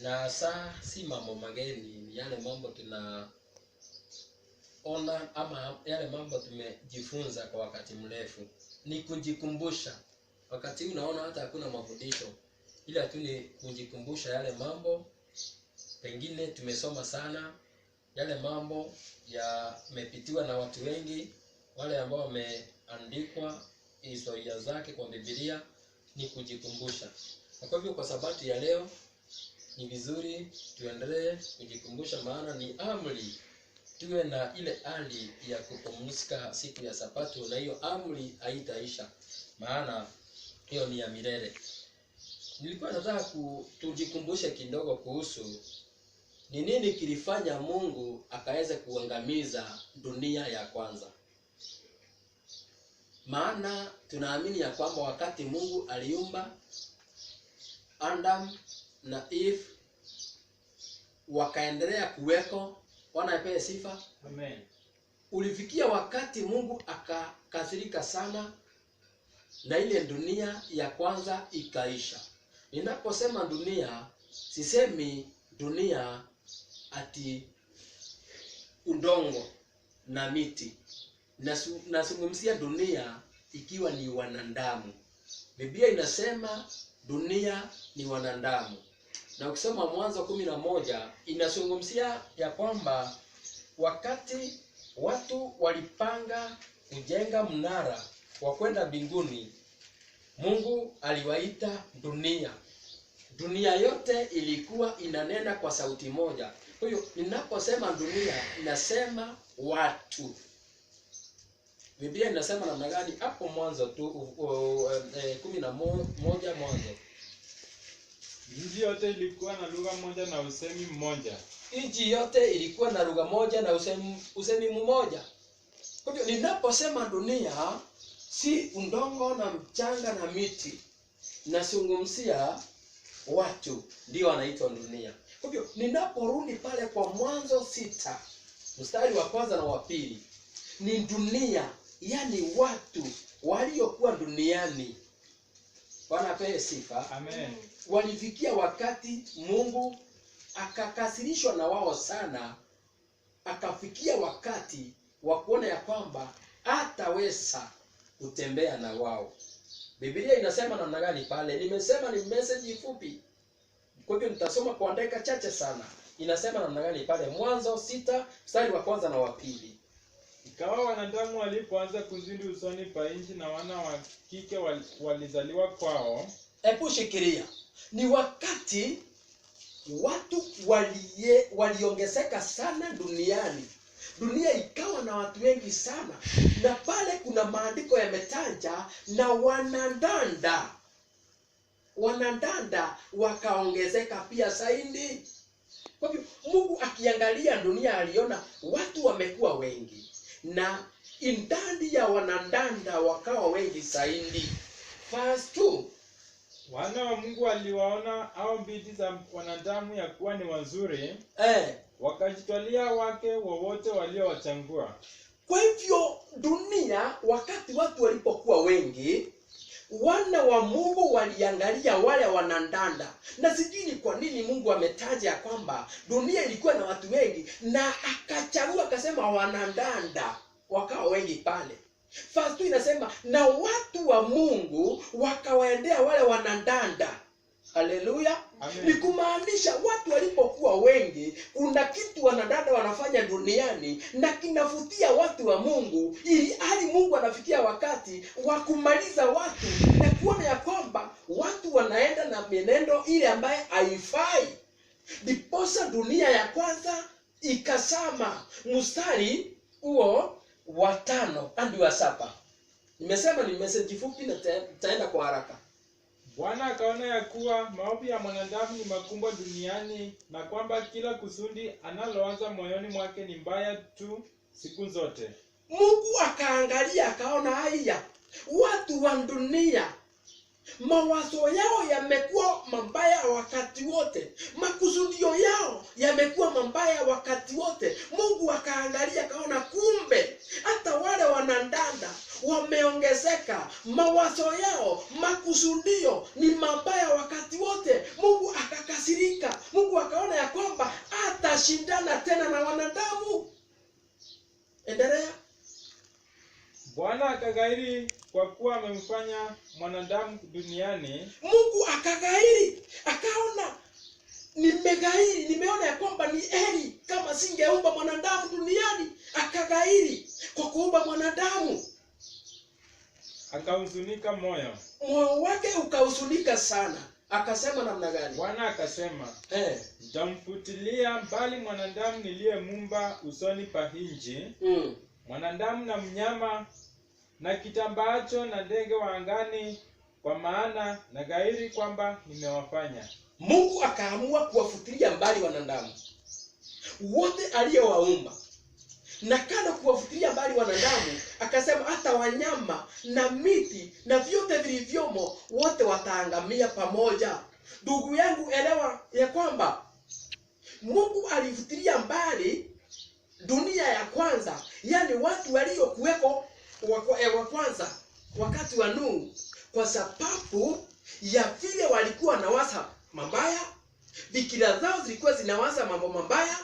Na saa si mambo mageni, ni yale mambo tunaona ama yale mambo tumejifunza kwa wakati mrefu. Ni kujikumbusha. Wakati unaona hata hakuna mafundisho, ila tu ni kujikumbusha yale mambo pengine tumesoma sana, yale mambo yamepitiwa na watu wengi, wale ambao wameandikwa historia zake kwa Biblia. Ni kujikumbusha. Na kwa hivyo kwa sabato ya leo ni vizuri tuendelee kujikumbusha, maana ni amri tuwe na ile hali ya kupumzika siku ya Sabato, na hiyo amri haitaisha, maana hiyo ni ya milele. Nilikuwa nataka tujikumbushe kidogo kuhusu ni nini kilifanya Mungu akaweza kuangamiza dunia ya kwanza. Maana tunaamini ya kwamba wakati Mungu aliumba Adam na Eve, wakaendelea kuweko. Bwana apewe sifa. Amen. Ulifikia wakati Mungu akakasirika sana na ile dunia ya kwanza ikaisha. Ninaposema dunia, sisemi dunia ati udongo na miti. Nazungumzia dunia ikiwa ni wanadamu. Biblia inasema dunia ni wanadamu. Na ukisoma Mwanzo 11 inazungumzia ya kwamba wakati watu walipanga kujenga mnara wa kwenda mbinguni, Mungu aliwaita dunia. Dunia yote ilikuwa inanena kwa sauti moja. Kwa hiyo ninaposema dunia, inasema watu. Biblia inasema namna gani hapo Mwanzo tu 11 Mwanzo? Nchi yote ilikuwa na lugha moja na usemi mmoja. Nchi yote ilikuwa na lugha moja na usemi mmoja. Kwa hivyo ninaposema dunia, si udongo na mchanga na miti. Nazungumzia watu ndio wanaitwa dunia. Kwa hivyo ninaporudi pale kwa Mwanzo 6 mstari wa kwanza na wa pili, ni dunia, yani watu waliokuwa duniani. Bwana apewe sifa. Amen. Walifikia wakati Mungu akakasirishwa na wao sana, akafikia wakati wa kuona ya kwamba hataweza kutembea na wao. Biblia inasema namna gani pale? Nimesema ni message fupi, kwa hivyo nitasoma kwa dakika chache sana. Inasema namna gani pale? Mwanzo 6 mstari wa kwanza na wa pili. Ikawa wanadamu walipoanza kuzidi usoni pa nchi, na wana wa kike walizaliwa kwao. Hebu shikilia. Ni wakati watu waliongezeka sana duniani. Dunia ikawa na watu wengi sana. Na pale kuna maandiko yametaja na wanadanda wakaongezeka pia zaidi. Kwa hivyo Mungu akiangalia dunia aliona watu wamekuwa wengi, na idadi ya wanadanda wakawa wengi zaidi. Verse 2. Wana wa Mungu waliwaona hao binti za wanadamu ya kuwa ni wazuri, wakajitwalia wake wowote waliowachagua. Kwa hivyo dunia, wakati watu walipokuwa wengi, wana wa Mungu waliangalia wale wanadanda. Na sijui ni kwa nini Mungu ametaja kwamba dunia ilikuwa na watu wengi na akachagua akasema wanadanda wakawa wengi pale. Verse 2 inasema na watu wa Mungu wakawaendea wale wanadanda. Haleluya. Ni kumaanisha watu walipokuwa wengi, kuna kitu wanadada wanafanya duniani na kinavutia watu wa Mungu, ili hali Mungu anafikia wakati wa kumaliza watu na kuona ya kwamba watu wanaenda na mienendo ile ambaye haifai. Ndiposa dunia ya kwanza ikasama. Mstari huo wa 5 hadi wa 7. Nimesema ni message fupi na taenda kwa haraka. Bwana akaona ya kuwa maovu ya mwanadamu ni makubwa duniani, na kwamba kila kusudi analoanza moyoni mwake ni mbaya tu siku zote. Mungu akaangalia akaona haya, watu wa dunia mawazo yao yamekuwa mabaya wakati wote, makusudio yao yamekuwa mabaya wakati wote. Mungu akaangalia akaona kumbe hata wale wanadada wameongezeka, mawazo yao, makusudio ni mabaya wakati wote. Mungu akakasirika, Mungu anashindana tena na wanadamu. Endelea. Bwana akaghairi kwa kuwa amemfanya mwanadamu duniani. Mungu akaghairi, akaona nimeghairi, nimeona ya kwamba ni heri kama singeumba mwanadamu duniani. Akaghairi kwa kuumba mwanadamu. Akahuzunika moyo. Moyo wake ukahuzunika sana. Akasema namna gani? Bwana akasema, nitamfutilia mbali mwanadamu niliyemuumba usoni pa nchi, mwanadamu na mnyama na kitambaacho na ndege wa angani, kwa maana na ghairi kwamba nimewafanya. Mungu akaamua kuwafutilia mbali wanadamu wote aliyowaumba. Na kando kuwafutilia mbali wanadamu, akasema hata wanyama na miti na vyote vilivyomo wote wataangamia pamoja. Ndugu yangu, elewa ya kwamba Mungu alifutilia mbali dunia ya kwanza, yani watu waliokuweko wa kwanza wakati wa Nuhu, kwa sababu ya vile walikuwa nawaza mabaya. Fikira zao zilikuwa zinawaza mambo mabaya.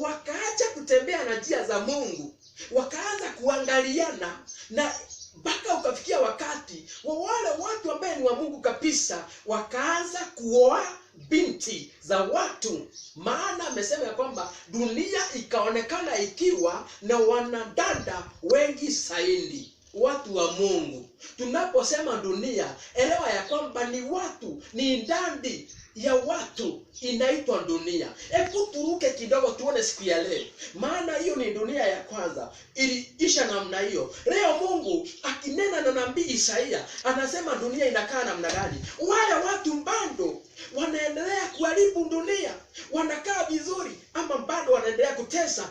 Wakaacha kutembea na njia za Mungu, wakaanza kuangaliana, na mpaka ukafikia wakati wa wale watu ambao ni wa Mungu kabisa wakaanza kuoa binti za watu. Maana amesema ya kwamba dunia ikaonekana ikiwa na wanadada wengi zaidi. Watu wa Mungu, tunaposema dunia, elewa ya kwamba ni watu, ni ndani ya watu inaitwa dunia. Hebu turuke kidogo tuone siku ya leo, maana hiyo ni dunia ya kwanza, iliisha namna hiyo. Leo Mungu akinena na nabii Isaia anasema dunia inakaa namna gani? Wale watu bado wanaendelea kuharibu dunia, wanakaa vizuri ama bado wanaendelea kutesa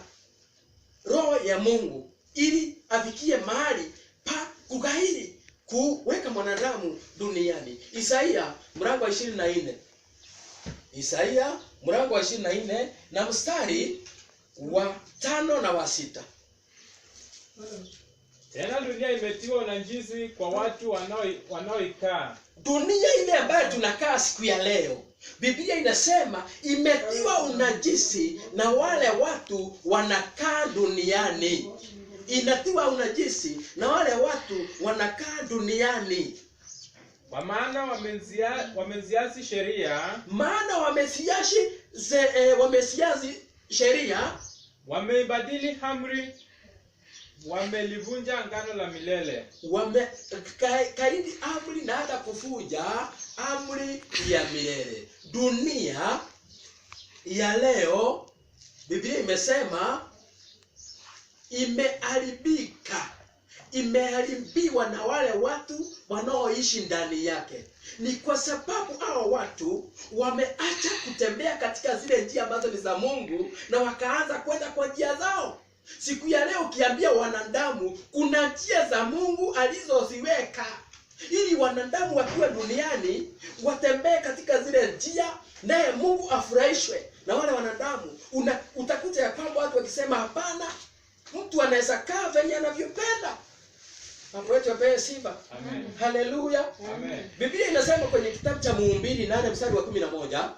roho ya Mungu ili afikie mahali pa kughairi kuweka mwanadamu duniani. Isaia mlango wa 24. Isaia mlango wa 24 na mstari wa 5 na wa 6. Tena dunia imetiwa unajisi kwa watu wanaoikaa. Dunia ile ambayo tunakaa siku ya leo, Biblia inasema imetiwa unajisi na wale watu wanakaa duniani. Inatiwa unajisi na wale watu wanakaa duniani. Kwa maana wameziasi sheria. Maana wamesiasi sheria. Wameibadili amri. Wamelivunja agano la milele. Kaidi amri na hata kufuja amri ya milele. Dunia ya leo, Biblia imesema imeharibika, imeharibiwa na wale watu wanaoishi ndani yake. Ni kwa sababu hao watu wameacha kutembea katika zile njia ambazo ni za Mungu na wakaanza kwenda kwa njia zao. Siku ya leo ukiambia wanadamu kuna njia za Mungu alizoziweka ili wanadamu wakiwa duniani watembee katika zile njia, naye Mungu afurahishwe na wale wanadamu, utakuta ya kwamba watu wakisema hapana, mtu anaweza kaa venye anavyopenda. Mambo yetu yapewe sifa. Amen. Haleluya. Amen. Biblia inasema kwenye kitabu cha Mhubiri 8 mstari wa 11.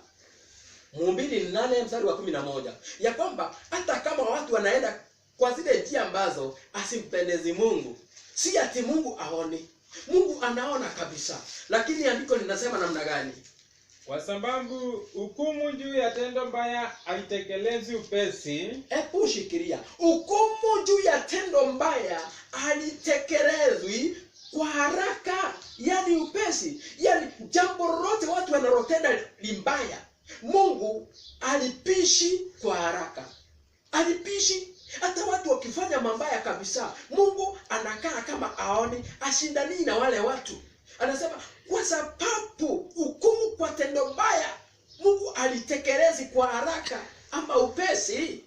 Mhubiri 8 mstari wa 11 ya kwamba hata kama watu wanaenda kwa zile njia ambazo asimpendezi Mungu, si ati Mungu aoni. Mungu anaona kabisa. Lakini andiko linasema namna gani? Kwa sababu hukumu juu ya tendo mbaya haitekelezwi upesi. Hebu shikilia. Hukumu juu ya tendo mbaya halitekelezwi kwa haraka, yani upesi. Yani jambo lolote watu wanalotenda limbaya, Mungu alipishi kwa haraka. Alipishi. Hata watu wakifanya mabaya kabisa, Mungu anakaa kama aoni, ashindani na wale watu. Anasema kwa sababu hukumu kwa tendo mbaya Mungu alitekelezi kwa haraka ama upesi.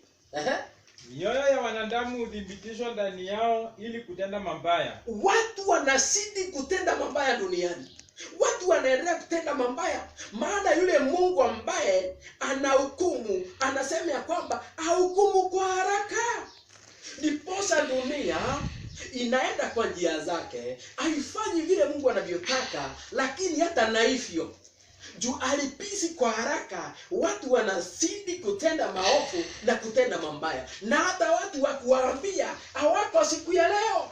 Mioyo ya wanadamu hudhibitishwa ndani yao ili kutenda mabaya. Watu wanazidi kutenda mabaya duniani. Watu wanaendelea kutenda mabaya, maana yule Mungu ambaye anahukumu anasema ya kwamba ahukumu kwa haraka. Ndiposa dunia inaenda kwa njia zake, haifanyi vile Mungu anavyotaka. Lakini hata na hivyo juu alipizi kwa haraka, watu wanazidi kutenda maovu na kutenda mambaya, na hata watu wa kuwaambia hawako siku ya leo.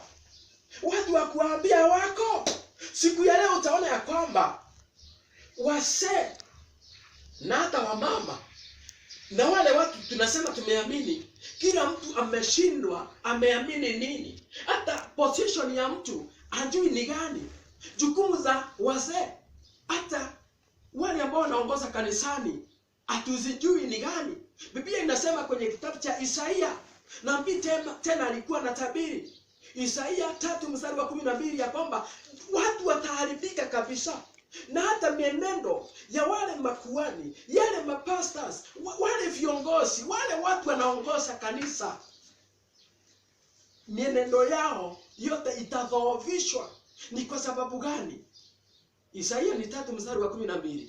Watu wa kuwaambia hawako siku ya leo. Utaona ya kwamba wazee na hata wamama na wale watu tunasema tumeamini, kila mtu ameshindwa ameamini nini. Hata position ya mtu hajui ni gani. Jukumu za wazee, hata wale ambao wanaongoza kanisani hatuzijui ni gani. Biblia inasema kwenye kitabu cha Isaia, nabii tena alikuwa na tabiri, Isaia 3:12 ya kwamba watu wataharibika kabisa, na hata mienendo ya wale makuhani, yale mapastors, wale viongozi, wale watu wanaongoza kanisa, mienendo yao yote itadhoofishwa. Ni kwa sababu gani? Isaia ni 3:12.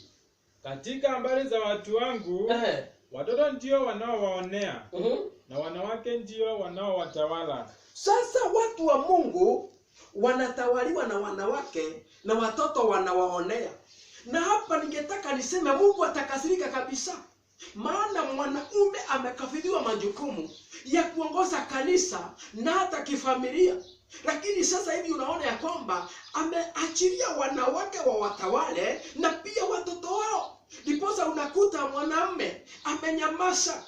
Katika habari za watu wangu, watoto ndio wanaowaonea, na wanawake ndio wanaowatawala. Sasa watu wa Mungu wanatawaliwa na wanawake na watoto wanawaonea. Na hapa ningetaka niseme Mungu atakasirika kabisa. Maana mwanaume amekabidhiwa majukumu ya kuongoza kanisa na hata kifamilia. Lakini sasa hivi unaona ya kwamba ameachilia wanawake wa watawale na pia watoto wao. Ndiposa unakuta mwanamume amenyamaza.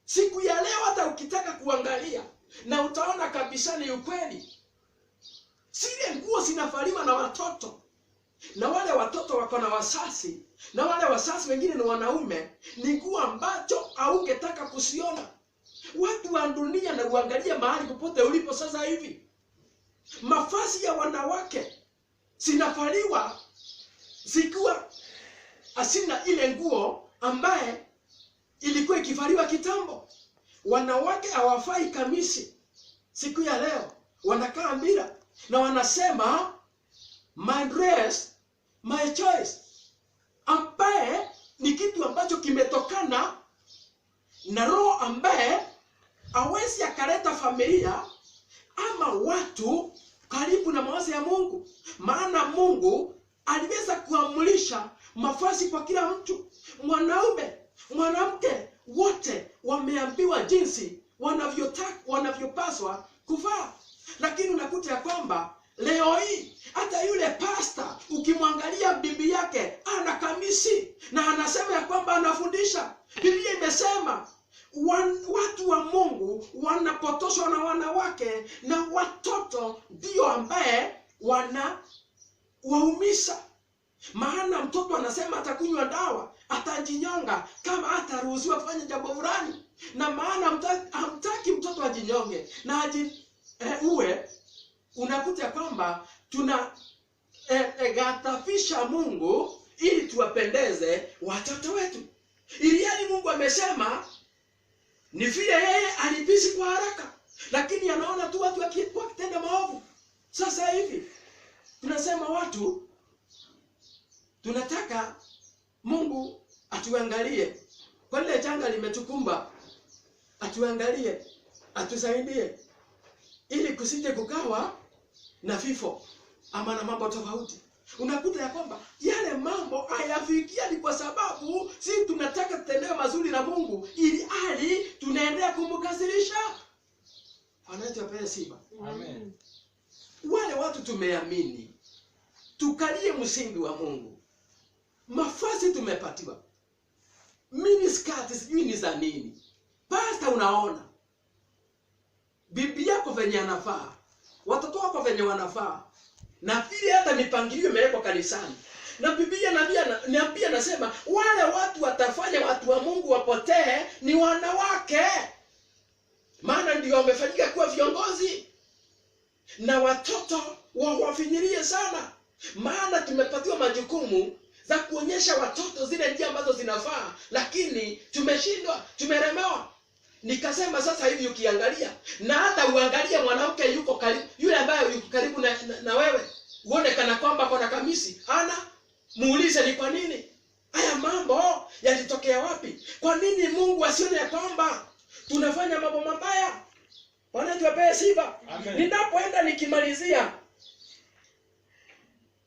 Siku ya leo hata ukitaka kuangalia na utaona kabisa ni ukweli. Zile nguo zinavaliwa na watoto, na wale watoto wako na wasasi, na wale wasasi wengine ni wanaume, ni nguo ambacho haungetaka kusiona. Watu wa dunia na uangalia mahali popote ulipo sasa hivi, mavazi ya wanawake zinavaliwa zikiwa asina ile nguo ambaye ilikuwa ikivaliwa kitambo. Wanawake hawafai kamisi. Siku ya leo wanakaa mbira na wanasema my dress, my choice, ambaye ni kitu ambacho kimetokana na roho ambaye hawezi akaleta familia ama watu karibu na mawazo ya Mungu. Maana Mungu aliweza kuamrisha mavazi kwa kila mtu, mwanaume, mwanamke, wote wameambiwa jinsi wanavyopaswa kuvaa. Lakini unakuta ya kwamba leo hii hata yule pasta ukimwangalia bibi yake ana kamisi na anasema ya kwamba anafundisha. Biblia imesema watu wa Mungu wanapotoshwa na wanawake na watoto ndio ambaye wanawaumisha. Maana mtoto anasema atakunywa dawa, atajinyonga kama hataruhusiwa kufanya jambo fulani. Na maana hamtaki mtoto ajinyonge na uwe, unakuta kwamba tuna gatafisha Mungu ili tuwapendeze watoto wetu. Ili Mungu amesema ni vile yeye alipizi kwa haraka, lakini anaona tu watu wakitenda maovu. Sasa hivi tunasema watu tunataka Mungu atuangalie kwa lile janga limetukumba, atuangalie, atusaidie ili kusije kukawa na vifo ama na mambo tofauti. Unakuta ya kwamba yale mambo hayafikia ni kwa sababu si tunataka tutendewe mazuri na Mungu, ili hali tunaendelea kumkasirisha. Anaitwa sifa. Amen. Wale watu tumeamini, tukalie msingi wa Mungu. Mavazi tumepatiwa, mini skirt sijui ni za nini. Pasta unaona bibi yako venye anafaa, watoto wako venye wanafaa, na vile hata mipangilio imewekwa kanisani. Na Biblia niambia nasema wale watu watafanya watu wa Mungu wapotee ni wanawake. Maana ndio wamefanyika kuwa viongozi. Na watoto wafinyirie sana. Maana tumepatiwa majukumu za kuonyesha watoto zile njia ambazo zinafaa, lakini tumeshindwa, tumeremewa. Nikasema sasa hivi ukiangalia, na hata uangalie mwanamke yuko karibu, yule ambaye yuko karibu na wewe, uone kana kwamba kuna kamisi hana, muulize ni kwa nini. Haya mambo yalitokea wapi? Kwa nini Mungu asione ya kwamba tunafanya mambo mabaya? Bwana tuwape sifa. Ninapoenda nikimalizia,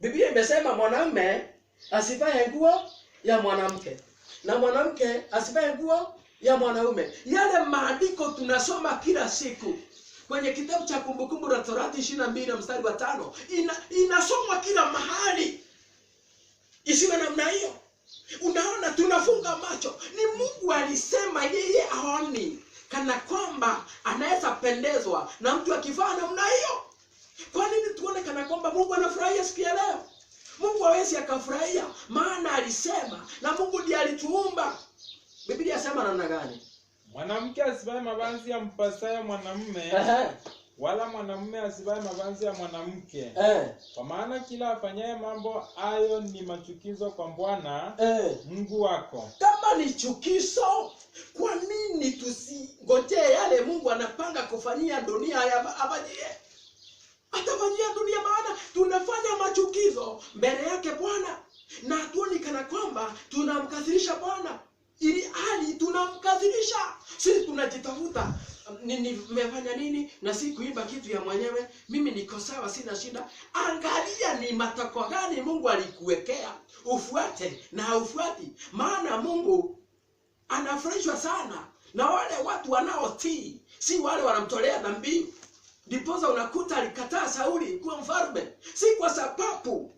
Biblia imesema mwanamume asivae nguo ya mwanamke, na mwanamke asivae nguo ya mwanaume. Yale maandiko tunasoma kila siku kwenye kitabu cha Kumbukumbu la Torati 22 mstari wa 5, inasomwa kila mahali. Isiwe namna hiyo. Unaona, tunafunga macho. Ni Mungu alisema yeye aoni kana kwamba anaweza pendezwa na mtu akivaa namna hiyo. Kwa nini tuone kana kwamba Mungu anafurahia siku ya leo? Mungu hawezi akafurahia, maana alisema, na Mungu ndiye alituumba. Biblia inasema namna gani? Mwanamke asivae mavazi ya mpasayo mwanamume, wala mwanamume asivae mavazi ya mwanamke. Kwa maana kila afanyaye mambo hayo ni machukizo kwa Bwana Mungu wako. Kama ni chukizo, kwa nini tusingojee yale Mungu anapanga kufanyia dunia afanyie? Atafanyia dunia, maana tunafanya machukizo mbele yake Bwana, na hatuoni kana kwamba tunamkasirisha Bwana, ili hali tunamkasirisha. Sisi tunajitafuta, nimefanya nini na si kuimba kitu ya mwenyewe, mimi niko sawa, sina shida. Angalia ni matakwa gani Mungu alikuwekea ufuate na haufuati, maana Mungu anafurahishwa sana na wale watu wanaotii, si wale wanamtolea dhambi. Ndiposa unakuta alikataa Sauli kuwa mfalme, si kwa sababu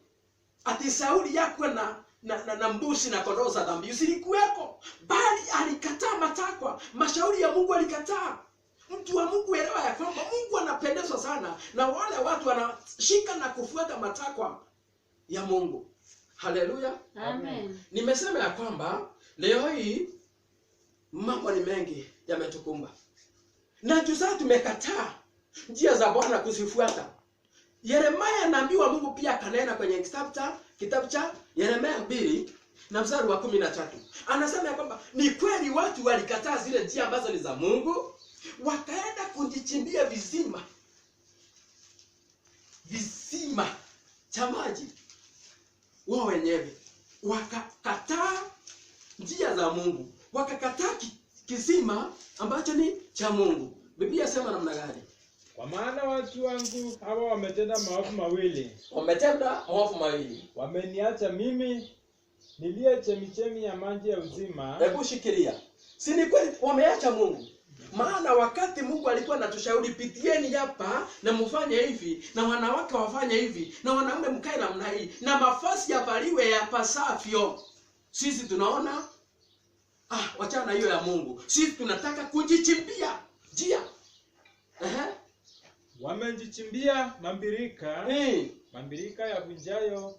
ati Sauli yakwe na mbuzi na kondoo za dhambi usilikuweko, bali alikataa matakwa, mashauri ya Mungu alikataa. Mtu wa Mungu elewa ya kwamba Mungu anapendezwa sana na wale watu wanashika na kufuata matakwa ya Mungu. Haleluya. Amen. Nimesema ya kwamba leo hii mambo ni mengi yametukumba, na sasa tumekataa njia za Bwana kuzifuata. Yeremia anaambiwa, Mungu pia kanena kwenye kitabu cha Yeremia 2 na mstari wa 13. Anasema ya kwamba ni kweli watu walikataa zile njia ambazo ni za Mungu, wakaenda kujichimbia visima cha maji wao wenyewe. Wakakataa njia za Mungu, wakakataa kisima ambacho ni cha Mungu. Biblia sema namna gani? Kwa maana watu wangu hawa wametenda maovu mawili. Wametenda maovu mawili. Wameniacha mimi niliye chemichemi ya maji ya uzima. Hebu shikilia. Si ni kweli wameacha Mungu? Maana wakati Mungu alikuwa anatushauri, pitieni hapa na mfanye hivi, na wanawake wafanye hivi, na wanaume mkae namna hii, na mavazi yavaliwe yapasavyo. Sisi tunaona wachana hiyo ya Mungu. Sisi tunataka kujichimbia njia. Wamejichimbia mambirika. Mambirika yavunjayo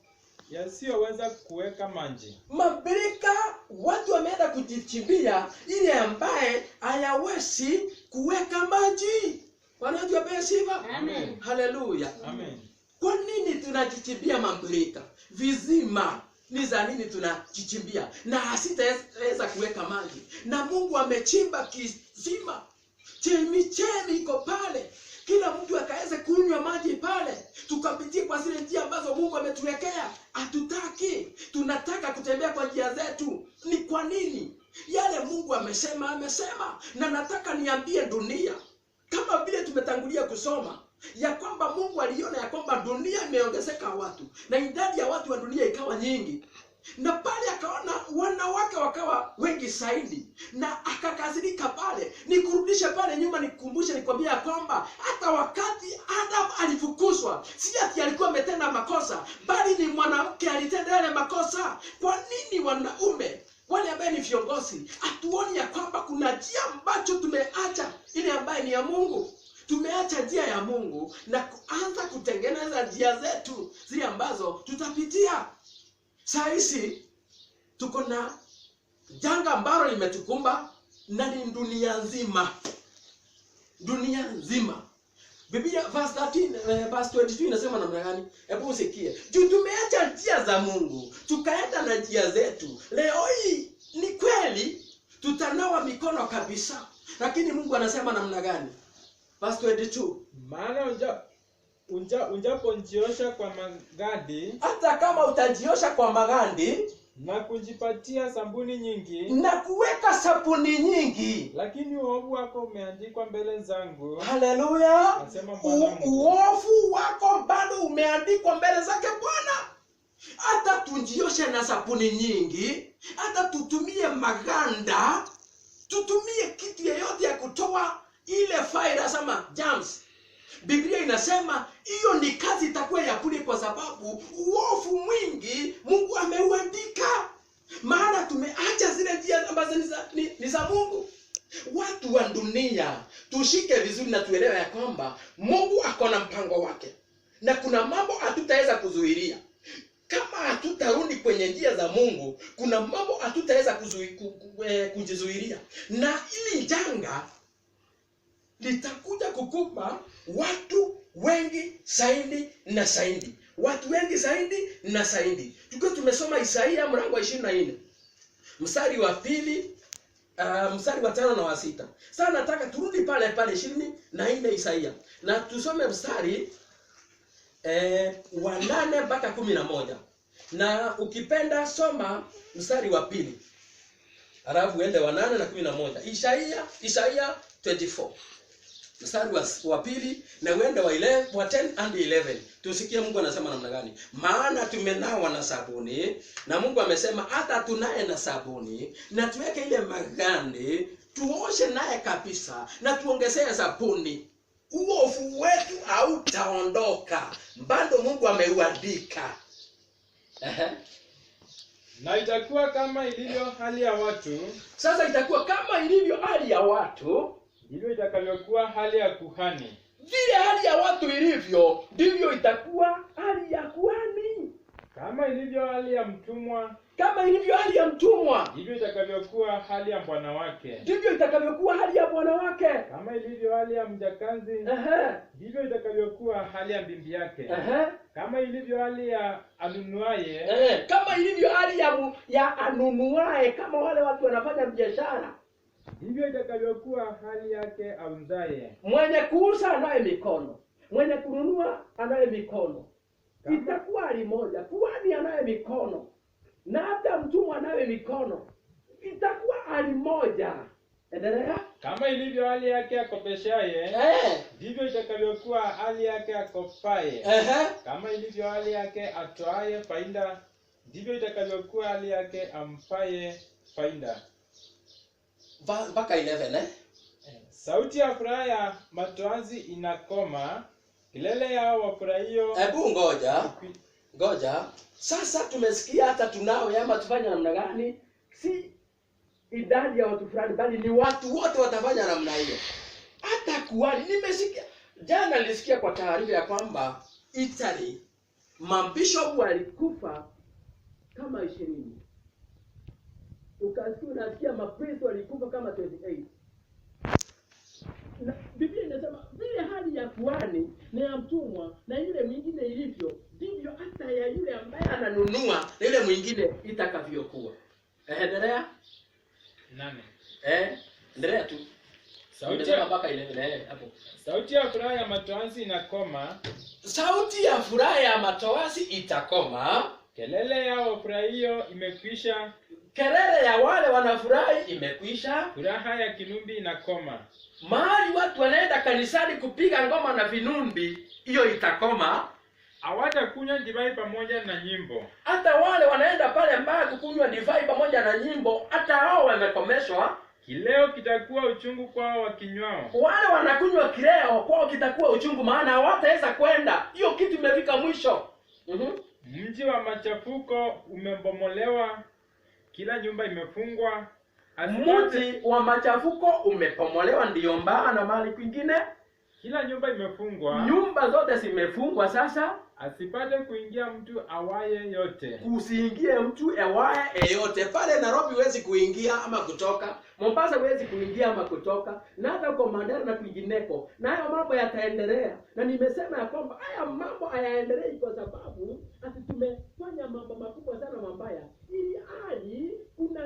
yasiyoweza kuweka maji. Mambirika, watu wameenda kujichimbia ile ambaye hayawezi kuweka maji. Wanajua pia sifa? Amen. Haleluya. Amen. Kwa nini tunajichimbia mambirika? Vizima ni za nini tunajichimbia na hasitaweza kuweka maji? Na Mungu amechimba kisima, chemichemi iko pale, kila mtu akaweze kunywa maji pale, tukapitie kwa zile njia ambazo Mungu ametuwekea. Hatutaki, tunataka kutembea kwa njia zetu. Ni kwa nini? Yale Mungu amesema. Na nataka niambie dunia, kama vile tumetangulia kusoma ya kwamba Mungu aliona ya kwamba dunia imeongezeka watu, na idadi ya watu wa dunia ikawa nyingi, na pale akaona wanawake wakawa wengi zaidi, na akakasirika pale. Nikurudishe pale nyuma, nikukumbushe, nikwambia kwamba hata wakati Adam alifukuzwa, si ati alikuwa ametenda makosa, bali ni mwanamke alitenda yale makosa. Kwa nini wanaume wale ambaye ni viongozi hatuoni ya kwamba kuna njia ambacho tumeacha ile ambaye ni ya Mungu? Tumeacha njia ya Mungu na kuanza kutengeneza njia zetu zile ambazo tutapitia. Saa hizi tuko na janga ambalo limetukumba, na ni dunia nzima. Dunia nzima. Biblia verse 22 inasema namna gani? Hebu usikie. Juu tumeacha njia za Mungu, tukaenda na njia zetu. Leo hii ni kweli tutanawa mikono kabisa, lakini Mungu anasema namna gani? Verse 22. Maana unjapojiosha kwa magadi, hata kama utajiosha kwa magandi na kujipatia sabuni nyingi, na kuweka sabuni nyingi, lakini uovu wako umeandikwa mbele zangu. Haleluya. Nasema Bwana Mungu. Uovu wako bado umeandikwa mbele zake Bwana. hata tujioshe na sabuni nyingi, hata tutumie maganda, tutumie kitu yeyote ya kutoa ile virus ama germs, Biblia inasema hiyo ni kazi itakuwa ya bure, kwa sababu uovu mwingi Mungu ameuandika. Maana tumeacha zile njia ambazo ni za Mungu. Watu wa dunia, tushike vizuri na tuelewe ya kwamba Mungu ako na mpango wake, na kuna mambo hatutaweza kuzuilia. Kama hatutarudi kwenye njia za Mungu, kuna mambo hatutaweza kujizuilia, na ili janga litakuja kukupa watu wengi zaidi na zaidi, watu wengi zaidi na zaidi. Tukiwa tumesoma Isaia mlango wa 24 mstari wa 2, mstari wa 5 na wa 6. Sasa nataka turudi pale 24 Isaia, na tusome mstari wa 8 mpaka 11, na ukipenda soma mstari wa 2 alafu uende wa 8 na 11. Isaia 24 mstari wa 2 na uende wa 10 and 11. Tusikie Mungu anasema namna gani. Maana tumenawa na sabuni, na Mungu amesema hata tunaye na sabuni, na tuweke ile magande, tuoshe naye kabisa, na tuongezee sabuni. Uovu wetu hautaondoka, bado Mungu ameuandika. Na itakuwa kama ilivyo hali ya watu. Sasa itakuwa kama ilivyo hali ya watu, ndivyo itakavyokuwa hali ya kuhani. Vile hali ya watu ilivyo, ndivyo itakuwa hali ya kuhani. Kama ilivyo hali ya mtumwa, kama ilivyo hali ya mtumwa, ndivyo itakavyokuwa hali ya bwana wake. ndivyo itakavyokuwa hali ya bwana wake. Kama ilivyo hali ya mjakazi, ndivyo itakavyokuwa hali ya bibi yake. Kama ilivyo hali ya anunuaye, kama ilivyo hali ya anunuaye, kama wale watu wanafanya biashara, ndivyo itakavyokuwa hali yake auzaye. Mwenye kuuza anaye mikono, mwenye kununua anaye mikono. Itakuwa hali moja. Kuhani anaye mikono na hata mtumwa anaye mikono, itakuwa hali moja. Endelea. Kama ilivyo hali yake akopeshaye, ndivyo itakavyokuwa hali yake akopaye. Kama ilivyo hali yake atoaye faida, ndivyo itakavyokuwa hali yake ampaye faida. Mpaka 11. Sauti ya furaha ya matoazi inakoma, kilele yao wafurahio. Hebu ngoja. Sasa tumesikia hata tunao ama tufanye namna gani? Si idadi ya watu fulani, bali ni watu wote watafanya namna hiyo. Hata kuhani, nimesikia jana, nilisikia kwa taarifa ya kwamba Italy mabishop walikufa kama 20. Ukasikia unasikia mapriest walikufa kama 28. Na Biblia inasema vile hali ya kuhani na ya mtumwa na yule mwingine ilivyo, ndivyo hata ya yule ambaye ananunua na yule mwingine itakavyokuwa. Endelea. 8. Endelea tu. Sauti ya mpaka 11 hapo. Sauti ya furaha ya matoazi inakoma. Sauti ya furaha ya matoazi itakoma. Kelele yao wafurahio imekwisha. Kelele ya wale wanafurahi imekwisha. Furaha ya kinumbi inakoma. Mahali watu wanaenda kanisani kupiga ngoma na vinumbi, hiyo itakoma. Hawatakunywa divai pamoja na nyimbo. Hata wale wanaenda pale mbaya kukunywa divai pamoja na nyimbo, hata hao wamekomeshwa. Kileo kitakuwa uchungu kwao wakinywao. Wale wanakunywa kileo kwao kitakuwa uchungu, maana hawataweza kwenda. Hiyo kitu imefika mwisho. Mji wa machafuko umebomolewa, kila nyumba imefungwa. Mji wa machafuko umepomolewa, ndiyo mbaya na mali kwingine. Kila nyumba imefungwa. Nyumba zote zimefungwa sasa. Asipate kuingia mtu awaye yote. Kusiingie mtu awaye yote. Pale Nairobi huwezi kuingia ama kutoka. Mombasa huwezi kuingia ama kutoka. Na hata kwa Mandera na kwingineko. Na hayo mambo yataendelea. Na nimesema ya kwamba haya mambo hayaendelei kwa sababu ati tumefanya mambo makubwa sana mabaya. Ili hali kuna